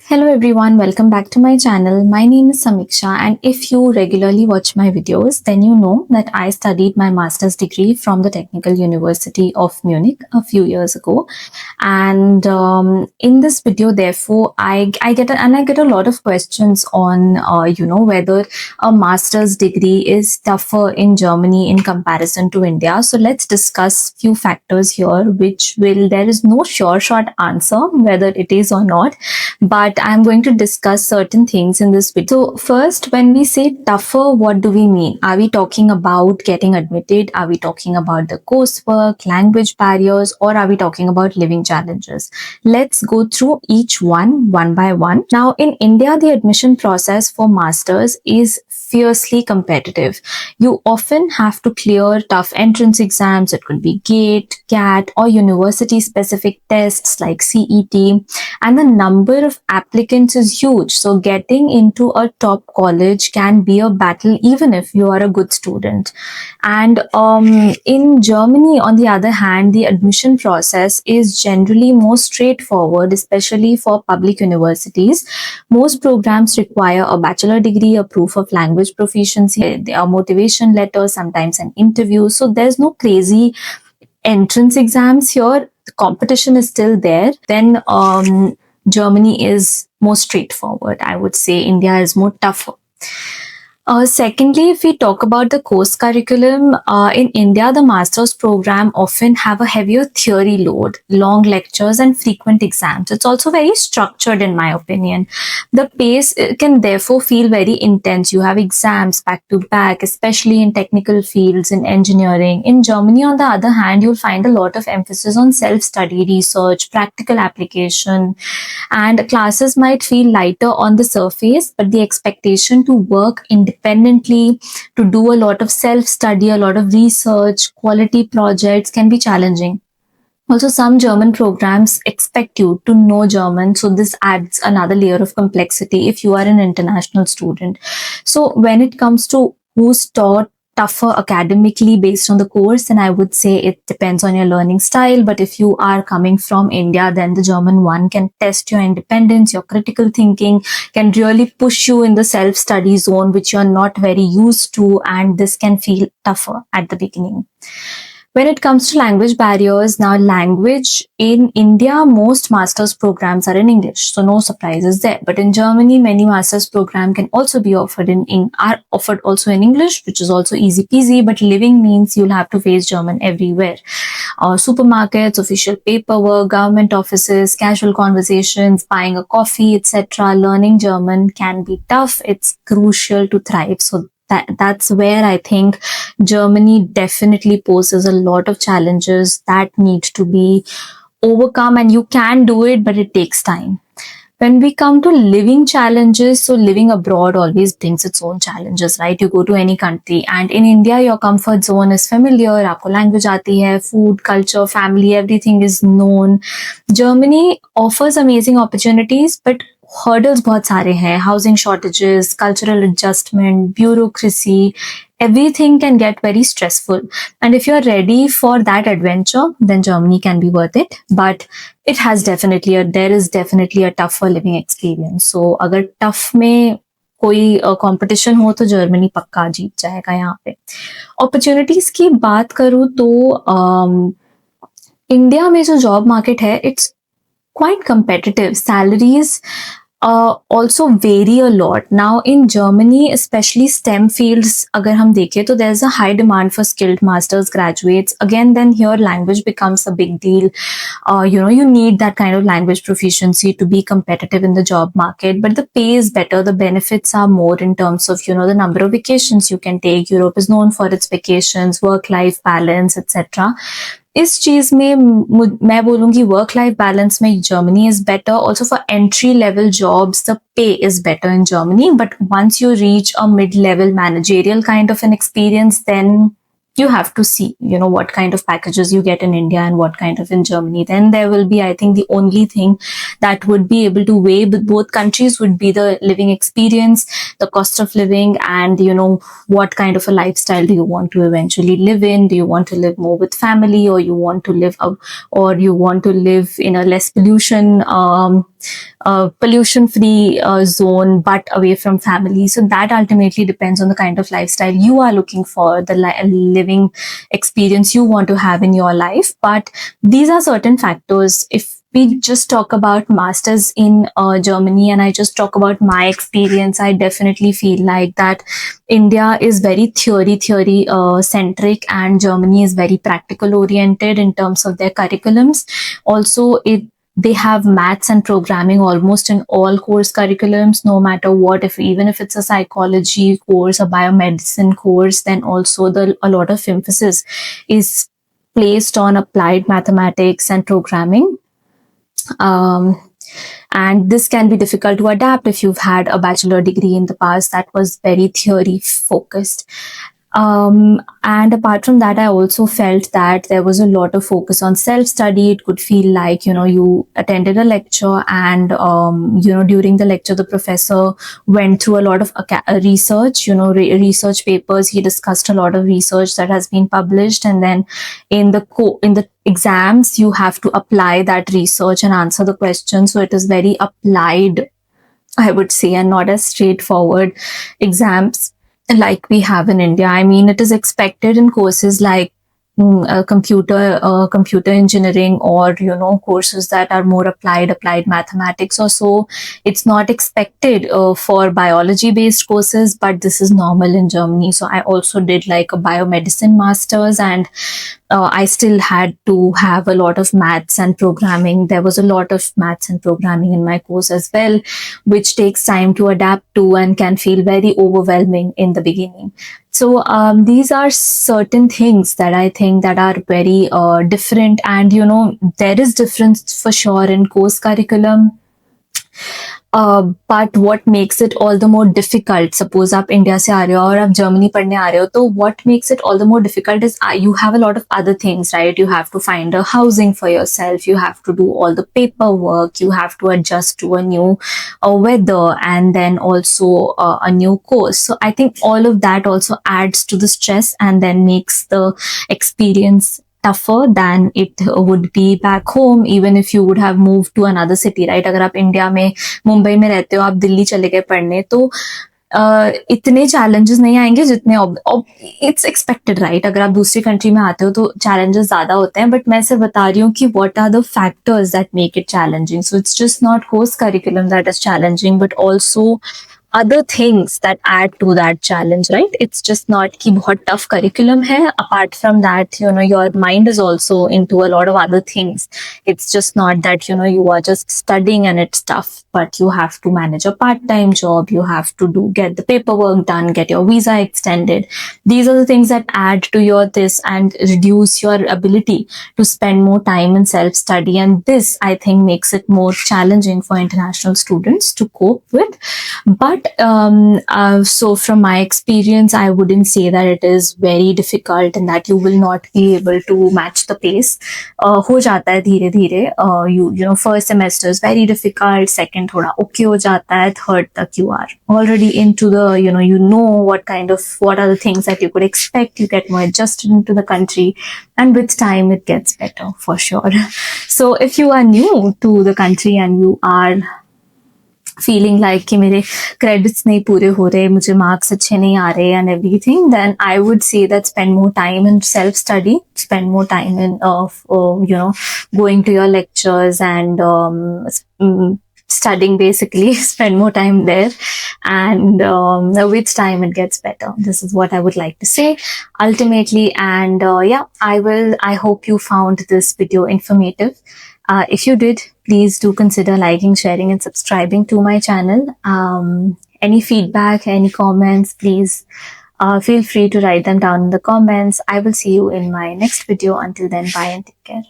Hello everyone, welcome back to my channel. My name is Samiksha, and if you regularly watch my videos, then you know that I studied my master's degree from the Technical University of Munich a few years ago. And in this video, therefore, I get a lot of questions on whether a master's degree is tougher in Germany in comparison to India. So let's discuss few factors here, there is no sure short answer whether it is or not, but I'm going to discuss certain things in this video. So first, when we say tougher, what do we mean? Are we talking about getting admitted? Are we talking about the coursework, language barriers, or are we talking about living challenges? Let's go through each one by one. Now, in India, the admission process for masters is fiercely competitive. You often have to clear tough entrance exams. It could be GATE, CAT, or university specific tests like CET, and the number of applicants is huge. So getting into a top college can be a battle even if you are a good student. And in Germany, on the other hand, the admission process is generally more straightforward, especially for public universities. Most programs require a bachelor degree, a proof of language proficiency, a motivation letter, sometimes an interview. So there's no crazy entrance exams here. The competition is still there. Then Germany is more straightforward. I would say India is more tougher. Secondly, if we talk about the course curriculum, in India, the master's program often have a heavier theory load, long lectures and frequent exams. It's also very structured in my opinion. The pace can therefore feel very intense. You have exams back to back, especially in technical fields, in engineering. In Germany, on the other hand, you'll find a lot of emphasis on self-study, research, practical application, and classes might feel lighter on the surface, but the expectation to work independently, to do a lot of self-study, a lot of research, quality projects can be challenging. Also, some German programs expect you to know German, so this adds another layer of complexity if you are an international student. So when it comes to who's taught tougher academically based on the course, then I would say it depends on your learning style. But if you are coming from India, then the German one can test your independence, your critical thinking, can really push you in the self-study zone, which you're not very used to, and this can feel tougher at the beginning. When it comes to language barriers, now language in India, most master's programs are in English, so no surprises there. But in Germany, many master's program can also be offered are offered also in English, which is also easy peasy. But living means you'll have to face German everywhere. Supermarkets, official paperwork, government offices, casual conversations, buying a coffee, etc. Learning German can be tough. It's crucial to thrive. So that's where I think Germany definitely poses a lot of challenges that need to be overcome, and you can do it, but it takes time. When we come to living challenges, so living abroad always brings its own challenges, right? You go to any country, and in India, your comfort zone is familiar, aapko language aati hai, food, culture, family, everything is known. Germany offers amazing opportunities, but hurdles बहुत सारे हैं. Housing shortages, cultural adjustment, bureaucracy, everything can get very stressful. And if you're ready for that adventure, then Germany can be worth it. But there is definitely a tougher living experience. So अगर tough में कोई competition हो तो Germany पक्का जीत जाएगा यहाँ पे. Opportunities की बात करूँ तो इंडिया में जो जॉब मार्केट है, it's quite competitive. Salaries also vary a lot. Now in Germany, especially STEM fields, agar hum dekhe, to there's a high demand for skilled masters graduates. Again, then here language becomes a big deal. You need that kind of language proficiency to be competitive in the job market. But the pay is better. The benefits are more in terms of, the number of vacations you can take. Europe is known for its vacations, work-life balance, etc. इस चीज में मैं बोलूंगी work life balance में Germany is better. Also for entry level jobs the pay is better in Germany, but once you reach a mid level managerial kind of an experience, then you have to see, what kind of packages you get in India and what kind of in Germany. Then there will be, I think, the only thing that would be able to weigh with both countries would be the living experience, the cost of living, and what kind of a lifestyle do you want to eventually live in. Do you want to live more with family, or you want to live in a less pollution free zone but away from family? So that ultimately depends on the kind of lifestyle you are looking for, the living experience you want to have in your life. But these are certain factors. If we just talk about masters in Germany, and I just talk about my experience, I definitely feel like that India is very theory centric, and Germany is very practical oriented in terms of their curriculums. Also, they have maths and programming almost in all course curriculums, no matter what. Even if it's a psychology course, a biomedicine course, then also a lot of emphasis is placed on applied mathematics and programming. And this can be difficult to adapt if you've had a bachelor degree in the past that was very theory focused. And apart from that, I also felt that there was a lot of focus on self-study. It could feel like, you attended a lecture, and, during the lecture, the professor went through a lot of research, research papers. He discussed a lot of research that has been published. And then in the exams, you have to apply that research and answer the question. So it is very applied, I would say, and not as straightforward exams like we have in India. I mean, it is expected in courses like computer engineering, or courses that are more applied mathematics or so. It's not expected for biology based courses, but this is normal in Germany. So I also did like a biomedicine masters, and I still had to have a lot of maths and programming. There was a lot of maths and programming in my course as well, which takes time to adapt to and can feel very overwhelming in the beginning. So these are certain things that I think that are very different. And there is difference for sure in course curriculum. But what makes it all the more difficult, suppose आप India से आ रहे हो और आप Germany पढ़ने आ रहे हो, तो what makes it all the more difficult is you have a lot of other things, right? You have to find a housing for yourself, you have to do all the paperwork, you have to adjust to a new weather, and then also a new course. So I think all of that also adds to the stress and then makes the experience tougher than it would be back home, even if you would have moved to another city, right? अगर आप India में मुंबई में रहते हो, आप दिल्ली चले गए पढ़ने, तो इतने चैलेंजेस नहीं आएंगे जितने इट्स एक्सपेक्टेड, राइट? अगर आप दूसरी कंट्री में आते हो तो चैलेंजेस ज्यादा होते हैं, बट मैं सिर्फ बता रही हूँ कि what are the factors that make it challenging. So it's just not course curriculum that is challenging, but also other things that add to that challenge, right? It's just not ki bahut tough curriculum hai. Apart from that, your mind is also into a lot of other things. It's just not that, you are just studying and it's tough, but you have to manage a part-time job. You have to get the paperwork done, get your visa extended. These are the things that add to your this and reduce your ability to spend more time in self-study. And this, I think, makes it more challenging for international students to cope with. But so from my experience, I wouldn't say that it is very difficult and that you will not be able to match the pace. हो जाता है धीरे धीरे. First semester is very difficult, second थोड़ा okay हो जाता है, third तक you are already into the, you know what are the things that you could expect. You get more adjusted into the country, and with time it gets better for sure. So if you are new to the country and you are feeling like कि मेरे credits नहीं पूरे हो रहे, मुझे marks अच्छे नहीं आ रहे and everything, then I would say that spend more time in self-study, spend more time in going to your lectures and studying basically. Spend more time there, and with time it gets better. This is what I would like to say ultimately. And I hope you found this video informative. If you did, please do consider liking, sharing, and subscribing to my channel. Any feedback, any comments, please feel free to write them down in the comments. I will see you in my next video. Until then, bye and take care.